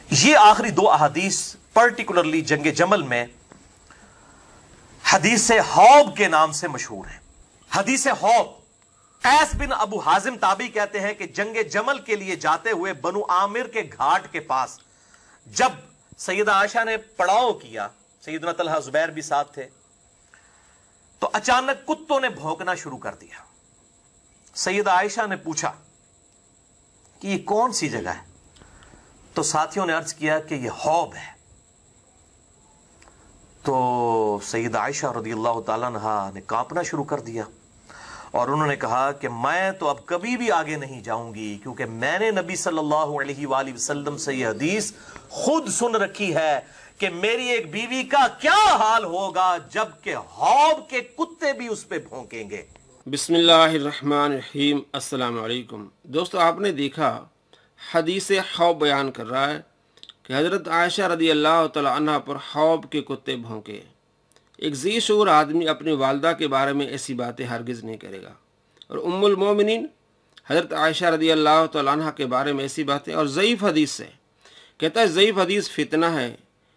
یہ آخری دو احادیث پرٹیکولرلی جنگ جمل میں حدیث حوب کے نام سے مشہور ہیں. حدیث حوب، قیس بن ابو حازم تابعی کہتے ہیں کہ جنگ جمل کے لیے جاتے ہوئے بنو عامر کے گھاٹ کے پاس جب سیدہ عائشہ نے پڑاؤ کیا، سیدنا طلحہ زبیر بھی ساتھ تھے، تو اچانک کتوں نے بھونکنا شروع کر دیا. سیدہ عائشہ نے پوچھا کہ یہ کون سی جگہ ہے؟ تو ساتھیوں نے عرض کیا کہ یہ حوب ہے. تو سیدہ عائشہ رضی اللہ تعالیٰ عنہا نے کانپنا شروع کر دیا اور انہوں نے کہا کہ میں تو اب کبھی بھی آگے نہیں جاؤں گی، کیونکہ میں نے نبی صلی اللہ علیہ وآلہ وسلم سے یہ حدیث خود سن رکھی ہے کہ میری ایک بیوی کا کیا حال ہوگا جب کہ حوب کے کتے بھی اس پہ بھونکیں گے. بسم اللہ الرحمن الرحیم. السلام علیکم دوستو، آپ نے دیکھا حدیث حوب بیان کر رہا ہے کہ حضرت عائشہ رضی اللہ تعالی عنہ پر حوب کے کتے بھونکے. ایک ذی شعور آدمی اپنی والدہ کے بارے میں ایسی باتیں ہرگز نہیں کرے گا، اور ام المومنین حضرت عائشہ رضی اللہ تعالی عنہ کے بارے میں ایسی باتیں، اور ضعیف حدیث سے کہتا ہے ضعیف حدیث فتنہ ہے.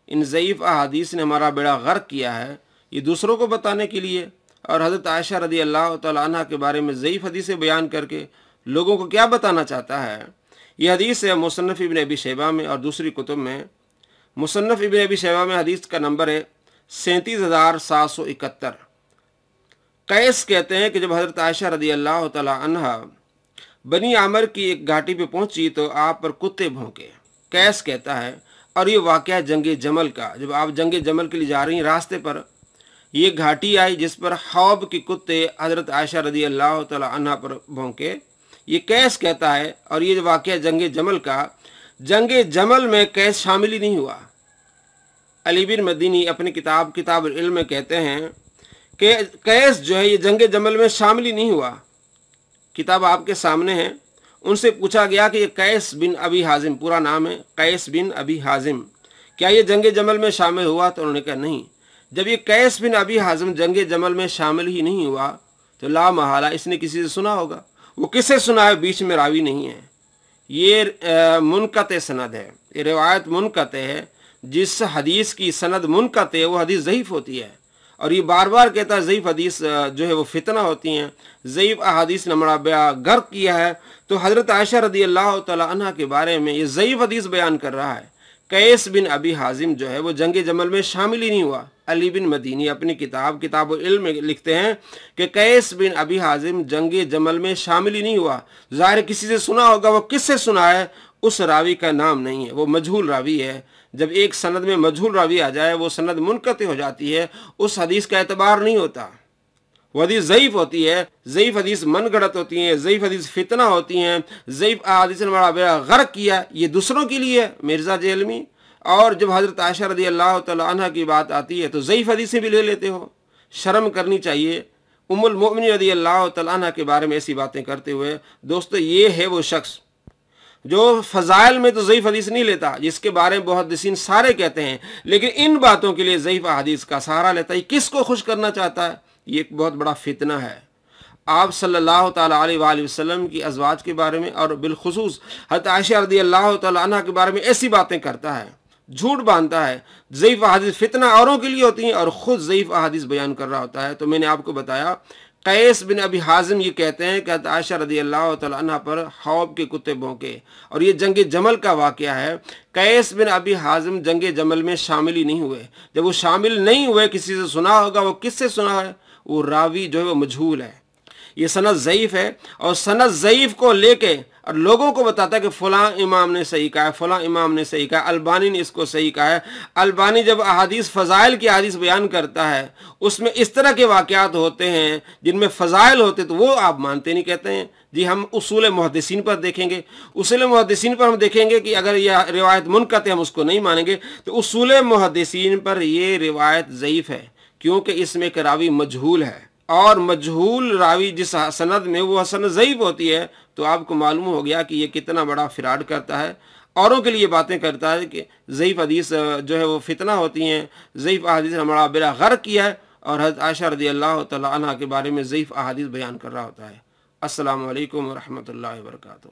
ان ضعیف احادیث نے ہمارا بیڑا غرق کیا ہے، یہ دوسروں کو بتانے کے لیے، اور حضرت عائشہ رضی اللہ تعالی عنہ کے بارے میں ضعیف حدیثیں بیان کر کے لوگوں کو کیا بتانا چاہتا ہے. یہ حدیث ہے مصنف ابن ابی شیبہ میں اور دوسری کتب میں. مصنف ابن ابی شیبہ میں حدیث کا نمبر ہے 37,771. قیس کہتے ہیں کہ جب حضرت عائشہ رضی اللہ تعالی عنہ بنی عامر کی ایک گھاٹی پہ پہنچی تو آپ پر کتے بھونکے. قیس کہتا ہے، اور یہ واقعہ جنگ جمل کا، جب آپ جنگ جمل کے لیے جا رہی ہیں راستے پر یہ گھاٹی آئی جس پر حوب کے کتے حضرت عائشہ رضی اللہ تعالی عنہ پر بھونکے. یہ قیس کہتا ہے، اور یہ واقعہ جنگ جمل کا، جنگ جمل میں قیس شامل ہی نہیں ہوا. علی بن مدینی اپنی کتاب العلم میں کہتے ہیں کہ قیس جو ہے یہ جنگ جمل میں شامل ہی نہیں ہوا. کتاب آپ کے سامنے ہے. ان سے پوچھا گیا کہ یہ قیس بن ابی حازم، پورا نام ہے قیس بن ابی حازم، کیا یہ جنگ جمل میں شامل ہوا؟ تو انہوں نے کہا نہیں. جب یہ قیس بن ابی حازم جنگ جمل میں شامل ہی نہیں ہوا تو لا محالہ اس نے کسی سے سنا ہوگا. وہ کس سے سنا ہے؟ بیچ میں راوی نہیں ہے. یہ منقطع سند ہے، یہ روایت منقطع ہے. جس حدیث کی سند منقطع ہے وہ حدیث ضعیف ہوتی ہے. اور یہ بار بار کہتا ہے ضعیف حدیث جو ہے وہ فتنہ ہوتی ہیں. ضعیف احادیث نے ہمارا بیڑا غرق کیا ہے. تو حضرت عائشہ رضی اللہ تعالی عنہ کے بارے میں یہ ضعیف حدیث بیان کر رہا ہے. قیس بن ابی حازم جو ہے وہ جنگ جمل میں شامل ہی نہیں ہوا. علی بن مدینی اپنی کتاب العلم میں لکھتے ہیں کہ قیس بن ابی حازم جنگ جمل میں شامل ہی نہیں ہوا. ظاہر کسی سے سنا ہوگا، وہ کس سے سنا ہے اس راوی کا نام نہیں ہے، وہ مجہول راوی ہے. جب ایک سند میں مجہول راوی آ جائے وہ سند منقطع ہو جاتی ہے، اس حدیث کا اعتبار نہیں ہوتا، وہ حدیث ضعیف ہوتی ہے. ضعیف حدیث من گڑت ہوتی ہیں، ضعیف حدیث فتنہ ہوتی ہیں. ضعیف احادیث نے ہمارا بیڑا غرق کیا، یہ دوسروں کے لیے مرزا جیلمی. اور جب حضرت عائشہ رضی اللہ تعالی عنہ کی بات آتی ہے تو ضعیف حدیثیں بھی لے لیتے ہو. شرم کرنی چاہیے ام المؤمنین رضی اللہ تعالی عنہ کے بارے میں ایسی باتیں کرتے ہوئے. دوستو یہ ہے وہ شخص جو فضائل میں تو ضعیف حدیث نہیں لیتا، جس کے بارے میں محدثین سارے کہتے ہیں، لیکن ان باتوں کے لیے ضعیف حدیث کا سہارا لیتا ہے. کس کو خوش کرنا چاہتا ہے؟ یہ ایک بہت بڑا فتنہ ہے. آپ صلی اللہ تعالیٰ علیہ وآلہ وسلم کی ازواج کے بارے میں اور بالخصوص حضرت عائشہ رضی اللہ تعالیٰ عنہ کے بارے میں ایسی باتیں کرتا ہے، جھوٹ باندھتا ہے. ضعیف احادیث فتنہ اوروں کے لیے ہوتی ہیں اور خود ضعیف احادیث بیان کر رہا ہوتا ہے. تو میں نے آپ کو بتایا قیس بن ابی حازم یہ کہتے ہیں کہ حضرت عائشہ رضی اللہ تعالی عنہ پر حوب کے کتے بھونکے، اور یہ جنگ جمل کا واقعہ ہے. قیس بن ابی حازم جنگ جمل میں شامل ہی نہیں ہوئے. جب وہ شامل نہیں ہوئے کسی سے سنا ہوگا، وہ کس سے سنا ہے؟ وہ راوی جو ہے وہ مجہول ہے. یہ سند ضعیف ہے، اور سند ضعیف کو لے کے اور لوگوں کو بتاتا ہے کہ فلاں امام نے صحیح کہا ہے، فلاں امام نے صحیح کہا ہے، البانی نے اس کو صحیح کہا ہے. البانی جب احادیث فضائل کی احادیث بیان کرتا ہے اس میں اس طرح کے واقعات ہوتے ہیں جن میں فضائل ہوتے تو وہ آپ مانتے نہیں، کہتے ہیں جی ہم اصول محدثین پر دیکھیں گے. اصول محدثین پر ہم دیکھیں گے کہ اگر یہ روایت منقطع ہم اس کو نہیں مانیں گے. تو اصول محدثین پر یہ روایت ضعیف ہے کیونکہ اس میں ایک راوی مجہول ہے، اور مجہول راوی جس سند میں وہ سند ضعیف ہوتی ہے. تو آپ کو معلوم ہو گیا کہ یہ کتنا بڑا فراڈ کرتا ہے، اوروں کے لیے باتیں کرتا ہے کہ ضعیف حدیث جو ہے وہ فتنہ ہوتی ہیں. ضعیف احادیث نے ہمارا بیڑا غرق کیا ہے، اور حضرت عائشہ رضی اللہ تعالی عنہ کے بارے میں ضعیف احادیث بیان کر رہا ہوتا ہے. السلام علیکم ورحمۃ اللہ وبرکاتہ.